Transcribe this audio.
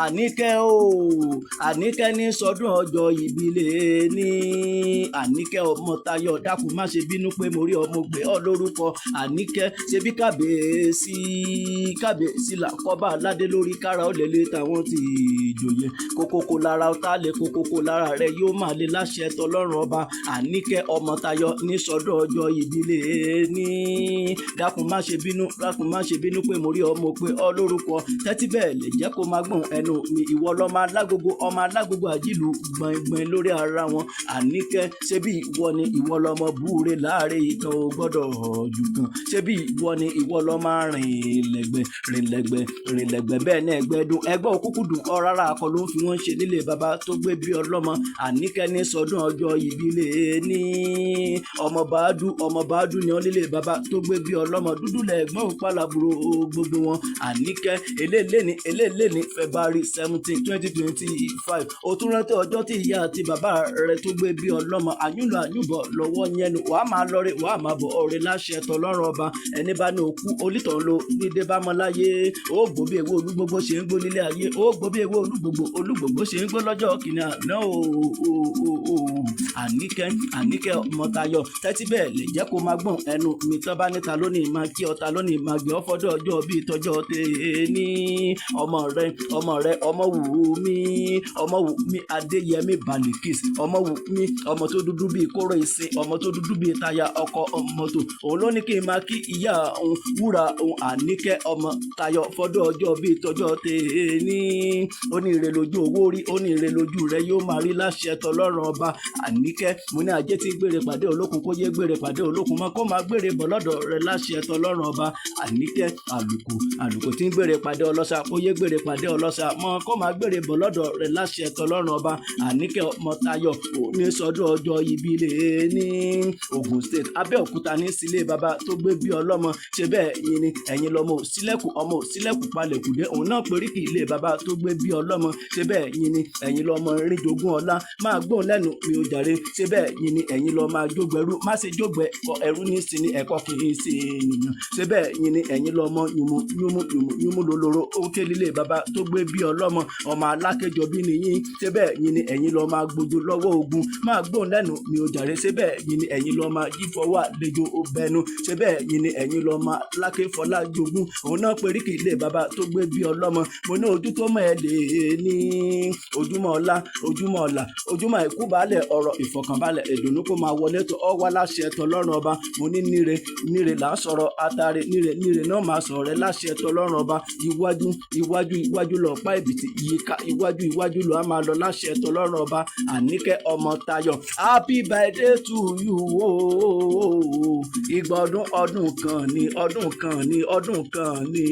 Àníkẹ́ o, Àníkẹ́ ní sọdún ọjọ́ ìbílẹ̀ ní Àníkẹ́ ọmọ Táyọ̀ dákun má ṣe bínú pé mo rí ọmọ gbé ọ lórúkọ Àníkẹ́ ṣebí kábíyèsí là kọ́ba aládé lórí kára ọ̀lẹ́lẹ́ táwọn ti ìjòyè kókókó lára ọ̀tá lè kókókó lára rẹ̀ yóò máa lè láṣẹ tọlọ́run ọba Àníkẹ́ ọmọ Táyọ̀ ní sọdún ọjọ́ ìbílẹ̀ ní dákun má ṣe bínú pé mo rí ọmọ pé ọ lórúkọ tẹ́tí bẹ́ẹ̀ lè jẹ́ kó máa gbọ̀n ẹnu mi ìwọ lọ́mọ alágogo àjìlù gbọ̀ngbọ̀n lórí ara wọn Àníkẹ́ ṣebí ìwọ ni ìwọ lọ́mọ búure láàrin ìkan ò gbọ́dọ̀ jù kan ṣebí ìwọ ni ìwọ lọ́mọ rìn lẹ́gbẹ́ bẹ́ẹ̀ náà ẹgbẹ́dún ẹgbẹ́ òkúkú dùn ọ rárá akọ ló ń fi wọ́n ṣe nílé bàbá tó gbé bí ọlọ́mọ Àníkẹ́ ní sọdún ọjọ́ ìbílẹ̀ ní ọmọ bàádù ni ọ nílé bàbá tó gbé bí ọlọ́mọ dúdú lẹ́gbọ́n pàlàbúrò gbogbo wọn Àníkẹ́ eléèléni February 17, 2025 ó tún rántí ọjọ́ tí ìyá àti bàbá rẹ̀ tó gbé bí ọlọ́mọ àyùnbọ̀ lọ́wọ́ yẹnu wàá máa lọrẹ wàá máa bọ̀ ọ̀rẹ́ láṣẹ tọlọ́run ọba ẹni bá ní òkú onítàn ló dídé bá mọ́ láyé ó gbó bí ewé olúgbogbo ṣe ń gbó nílé ayé ó gbó bí ewé olúgbogbo ṣe ń gbó lọ́jọ́ kìnìún àná Àníkẹ́ ọmọ Táyọ̀ tẹ́tí bẹ́ẹ̀ lè jẹ́ kó máa gbọ̀n ẹnu mi tán bá níta lónìí máa kí ọta lónìí máa gbé ọfọdọ ọjọ́ bíi tọjọ́ tèé ní ọmọ rẹ ọmọ wù mí Adéyẹmí Balikis ọmọ wù mí ọmọ tó dúdú bíi kóró ìsìn ọmọ tó dúdú bíi táyà ọkọ mọ́tò òun ló ní kí n máa kí ìyá òun wúrà òun Àníkẹ́ ọmọ Táyọ̀ fọdọ ọjọ́ bíi tọjọ́ tèé ní oníire lójú owó rí oníire lójú rẹ yóò máa rí láṣẹ tọlọ́run ọba Àníkẹ́ mo ní ajé tí gbére pàdé olókun kó yé gbére pàdé olókun mọ́ kó máa gbére bọ̀ lọ́dọ̀ rẹ láṣẹ tọlọ́run ọba Àníkẹ́ àlùkò tí ń gbére pàdé ọlọ́ṣà kó yé gbére pàdé ọlọ́ṣà mọ́ kó máa gbére bọ̀ lọ́dọ̀ rẹ láṣẹ tọlọ́run ọba Àníkẹ́ ọmọ Táyọ̀ ní sọdún ọjọ́ ìbílẹ̀ ní Ogun State Abeokuta ní sílé bàbá tó gbé bí ọlọ́mọ ṣe bẹ́ẹ̀ yín ni ẹ̀yin lọ́mọ òsílẹ̀kùn palẹ̀kùdé òun náà períkì ilé bàbá tó gbé bí ọlọ́mọ ṣe bẹ́ẹ̀ yín ni ẹ̀yin lọ́mọ ríjogún ọlá máa gbóhùn lẹ́nu mi ò jàre ṣe bẹ́ẹ̀ yín ni ẹ̀yin lọ́ máa jógbẹ̀rú má ṣe jógbẹ̀ ẹrú ní sí ni ẹ̀kọ́ kì í ṣe ènìyàn ṣe bẹ́ẹ̀ yín ni ẹ̀yin lọ́mọ yùmú lólóró òkè lílé bàbá tó gbé bí ọlọ́mọ ọmọ alákẹjọ bí nìyín ṣe bẹ́ẹ̀ yín ni ẹ̀yin lọ́ máa gbójú lọ́wọ́ ogun máa gbóhùn lẹ́nu mi ò jàre ṣe bẹ́ẹ̀ yín ni ẹ̀yin lọ́ máa yí fọwọ́ àlejò ọbẹ̀nu ṣe bẹ́ẹ̀ yín ni ẹ̀yin lọ́ máa lákè fọlá jogún òun náà períkì ilé bàbá tó gbé bí ọlọ́mọ mo ní ojú tó mọ̀ ẹ́ lè ní ojúmọ́ ọlá ojúmọ́ àìkú balẹ̀ ọ̀rọ̀ ìfọ̀kànbalẹ̀ ìdùnnú kó máa wọlé tó ọ wá láṣẹ tọlọ́run ọba mo ní níre là ń sọ̀rọ̀ atare níre náà máa sọ̀rọ̀ rẹ láṣẹ tọlọ́run ọba iwájú lọ pa ìbìtì yíká iwájú lọ á máa lọ láṣẹ tọlọ́run ọba Àníkẹ́ ọmọ Táyọ̀ happy birthday to you ìgbà ọdún kan ni.